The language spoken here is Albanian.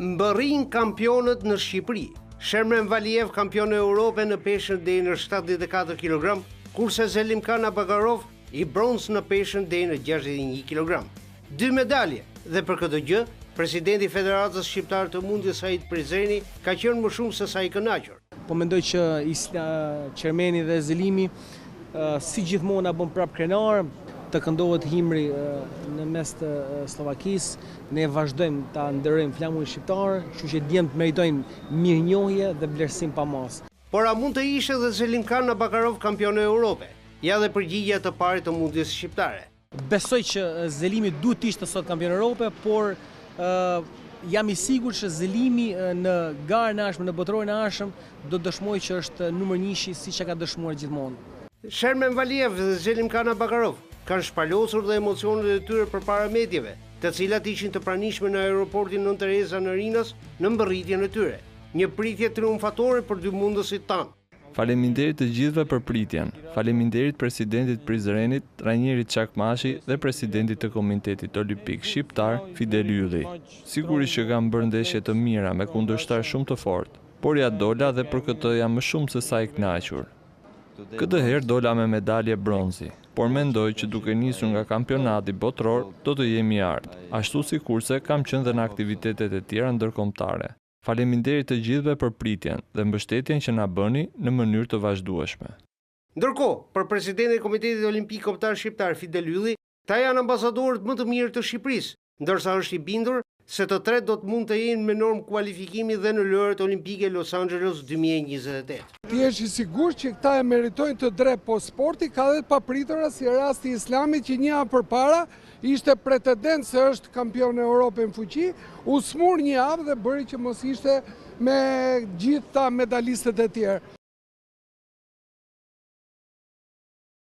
Mbërrin kampionët në Shqipëri. Shermen Valiev kampion e Europe në peshën deri në 74 kg, kurse Zelimkan Abagarov i bronz në peshën deri në 61 kg. 2 medalje dhe për këtë gjë, presidenti i Federatës Shqiptare të Mundjes Said Prizreni ka qenë më shumë se sa i kënaqur. Po mendoj që Qermeni dhe Zelimi si gjithmonë na bën prap krenar, të këndohet himri në mes të Slovakisë. Ne vazhdojmë ta nderojmë flamurin shqiptar, kështu që djemt meritojnë mirënjohje dhe vlerësim pa mas. Por a mund të ishte dhe Zelimkan Abagarov kampion e Europe? Ja dhe përgjigja të parë të Mundjes Shqiptare. Besoj që Zelimi duhet të ishte sot kampion e Europe, por jam i sigurt që Zelimi në garën e ardhshme, në botrorin e ardhshëm, do të dëshmojë që është numër 1 siç e ka dëshmuar gjithmonë. Shermen Valiev dhe Zelimkan Abagarov kanë shpalosur dhe emocionet e tyre përpara medjave, të cilat ishin të pranishme në aeroportin Nën Tereza në Rinas në mbërritjen e tyre. Një pritje triumfatore për dy mundësit tanë. Faleminderit të gjithëve për pritjen. Faleminderit presidentit Prizrenit, Ranieri Çakmashi dhe presidentit të Komitetit Olimpik Shqiptar, Fidel Ylli. Sigurisht që kam bërë ndeshje të mira me kundërshtar shumë të fortë, por ja dola dhe për këtë jam më shumë se sa i kënaqur. Këtë herë dola me medalje bronzi, por mendoj që duke nisur nga kampionati botror do të jemi i artë, ashtu sikurse kam qenë dhe në aktivitetet e tjera ndërkombëtare. Faleminderit të gjithëve për pritjen dhe mbështetjen që na bëni në mënyrë të vazhdueshme. Ndërkohë, për presidentin e Komitetit Olimpik Kombëtar Shqiptar Fidel Ylli, ta janë ambasadorët më të mirë të Shqipërisë, ndërsa është i bindur se të tretë do të mund të jenë me normë kualifikimi dhe në lojrat olimpike Los Angeles 2028. Ti je i sigurt që këta e meritojnë të drejtë, po sporti ka dhe të papritura si rasti i Islamit që një javë përpara ishte pretendent se është kampion e Europë në fuqi, u smur një javë dhe bëri që mos ishte me gjitha medalistët e tjerë.